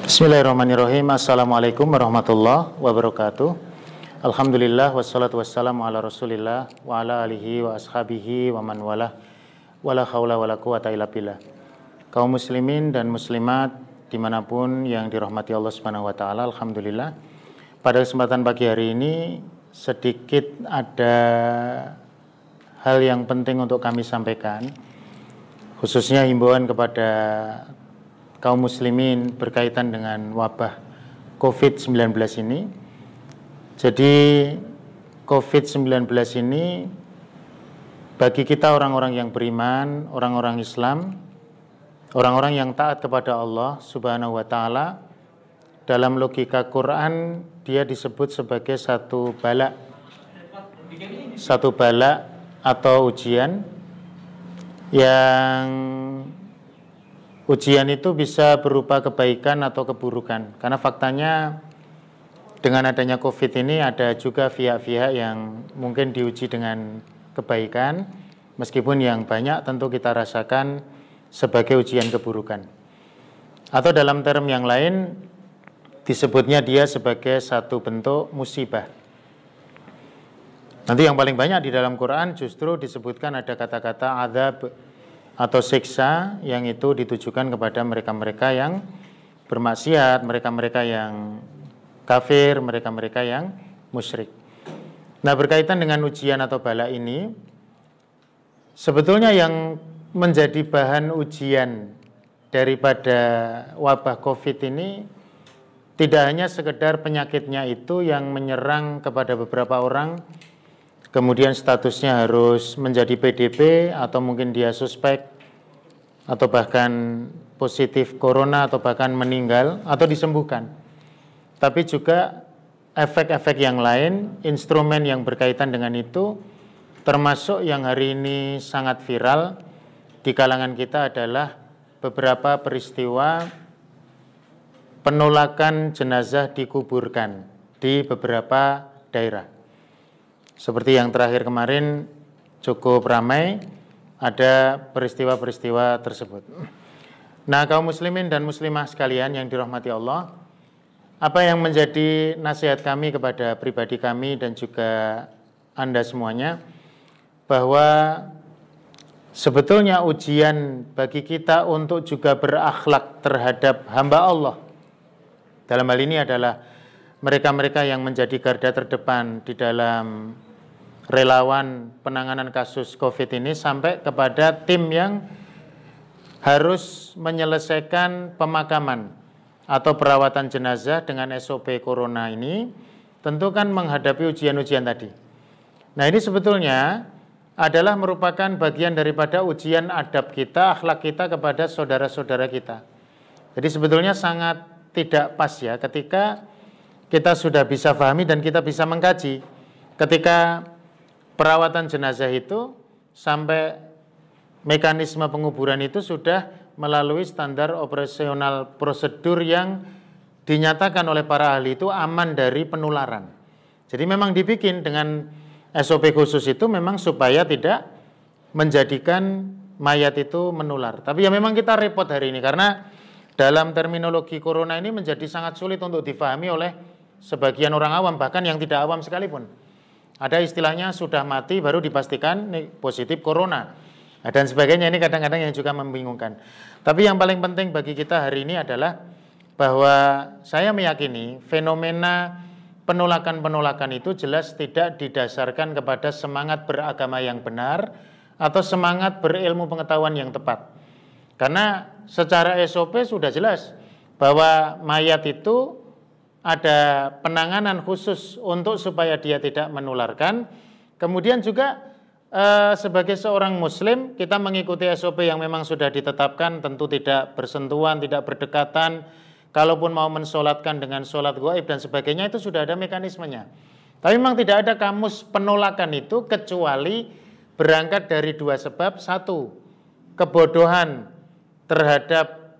Bismillahirrahmanirrahim. Assalamualaikum warahmatullahi wabarakatuh. Alhamdulillah wassalatu wassalamu ala rasulillah wa ala alihi wa ashabihi wa man walah wala haula wala quwata illa billah. Kaum muslimin dan muslimat dimanapun yang dirahmati Allah Subhanahu wa ta'ala, alhamdulillah pada kesempatan pagi hari ini sedikit ada hal yang penting untuk kami sampaikan, khususnya himbauan kepada kaum muslimin berkaitan dengan wabah COVID-19 ini. Jadi COVID-19 ini bagi kita orang-orang yang beriman, orang-orang Islam, orang-orang yang taat kepada Allah Subhanahu wa ta'ala, dalam logika Quran dia disebut sebagai satu bala atau ujian yang ujian itu bisa berupa kebaikan atau keburukan. Karena faktanya dengan adanya COVID ini ada juga pihak-pihak yang mungkin diuji dengan kebaikan, meskipun yang banyak tentu kita rasakan sebagai ujian keburukan. Atau dalam term yang lain disebutnya dia sebagai satu bentuk musibah. Nanti yang paling banyak di dalam Quran justru disebutkan ada kata-kata azab atau siksa yang itu ditujukan kepada mereka-mereka yang bermaksiat, mereka-mereka yang kafir, mereka-mereka yang musyrik. Nah, berkaitan dengan ujian atau bala ini, sebetulnya yang menjadi bahan ujian daripada wabah COVID ini tidak hanya sekedar penyakitnya itu yang menyerang kepada beberapa orang, kemudian statusnya harus menjadi PDP atau mungkin dia suspek atau bahkan positif corona atau bahkan meninggal atau disembuhkan. Tapi juga efek-efek yang lain, instrumen yang berkaitan dengan itu, termasuk yang hari ini sangat viral di kalangan kita adalah beberapa peristiwa penolakan jenazah dikuburkan di beberapa daerah. Seperti yang terakhir kemarin cukup ramai, ada peristiwa-peristiwa tersebut. Nah, kaum muslimin dan muslimah sekalian yang dirahmati Allah, apa yang menjadi nasihat kami kepada pribadi kami dan juga Anda semuanya, bahwa sebetulnya ujian bagi kita untuk juga berakhlak terhadap hamba Allah. Dalam hal ini adalah mereka-mereka yang menjadi garda terdepan di dalam relawan penanganan kasus COVID ini sampai kepada tim yang harus menyelesaikan pemakaman atau perawatan jenazah dengan SOP Corona ini, tentu kan menghadapi ujian-ujian tadi. Nah, ini sebetulnya adalah merupakan bagian daripada ujian adab kita, akhlak kita kepada saudara-saudara kita. Jadi sebetulnya sangat tidak pas ya ketika kita sudah bisa pahami dan kita bisa mengkaji ketika perawatan jenazah itu sampai mekanisme penguburan itu sudah melalui standar operasional prosedur yang dinyatakan oleh para ahli itu aman dari penularan. Jadi memang dibikin dengan SOP khusus itu memang supaya tidak menjadikan mayat itu menular. Tapi ya memang kita repot hari ini karena dalam terminologi corona ini menjadi sangat sulit untuk difahami oleh sebagian orang awam, bahkan yang tidak awam sekalipun. Ada istilahnya sudah mati baru dipastikan positif corona dan sebagainya. Ini kadang-kadang yang juga membingungkan. Tapi yang paling penting bagi kita hari ini adalah bahwa saya meyakini fenomena penolakan-penolakan itu jelas tidak didasarkan kepada semangat beragama yang benar atau semangat berilmu pengetahuan yang tepat. Karena secara SOP sudah jelas bahwa mayat itu ada penanganan khusus untuk supaya dia tidak menularkan. Kemudian juga sebagai seorang muslim kita mengikuti SOP yang memang sudah ditetapkan, tentu tidak bersentuhan, tidak berdekatan. Kalaupun mau mensolatkan dengan solat gaib dan sebagainya itu sudah ada mekanismenya. Tapi memang tidak ada kamus penolakan itu kecuali berangkat dari dua sebab. Satu, kebodohan terhadap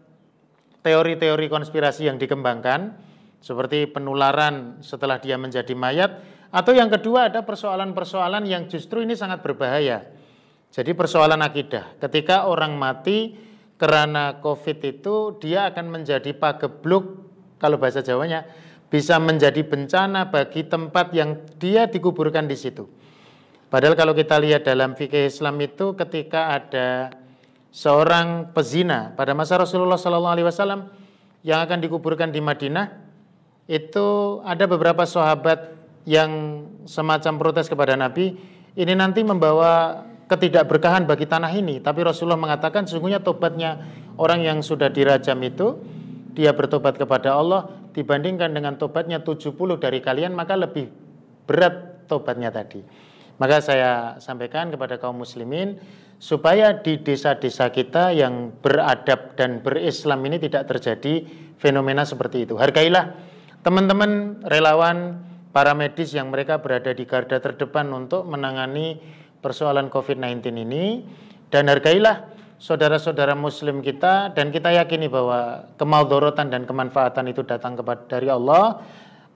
teori-teori konspirasi yang dikembangkan seperti penularan setelah dia menjadi mayat, atau yang kedua ada persoalan-persoalan yang justru ini sangat berbahaya. Jadi persoalan akidah, ketika orang mati karena COVID itu dia akan menjadi pagebluk kalau bahasa Jawanya, bisa menjadi bencana bagi tempat yang dia dikuburkan di situ. Padahal kalau kita lihat dalam fikih Islam itu, ketika ada seorang pezina pada masa Rasulullah SAW yang akan dikuburkan di Madinah, itu ada beberapa sahabat yang semacam protes kepada Nabi, ini nanti membawa ketidakberkahan bagi tanah ini. Tapi Rasulullah mengatakan sesungguhnya tobatnya orang yang sudah dirajam itu, dia bertobat kepada Allah, dibandingkan dengan tobatnya 70 dari kalian, maka lebih berat tobatnya tadi. Maka saya sampaikan kepada kaum muslimin, supaya di desa-desa kita yang beradab dan berislam ini tidak terjadi fenomena seperti itu. Hargailah teman-teman relawan, para medis yang mereka berada di garda terdepan untuk menangani persoalan COVID-19 ini, dan hargailah saudara-saudara muslim kita, dan kita yakini bahwa kemaudorotan dan kemanfaatan itu datang dari Allah.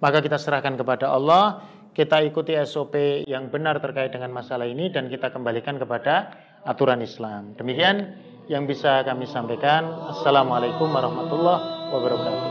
Maka kita serahkan kepada Allah, kita ikuti SOP yang benar terkait dengan masalah ini, dan kita kembalikan kepada aturan Islam. Demikian yang bisa kami sampaikan. Assalamualaikum warahmatullahi wabarakatuh.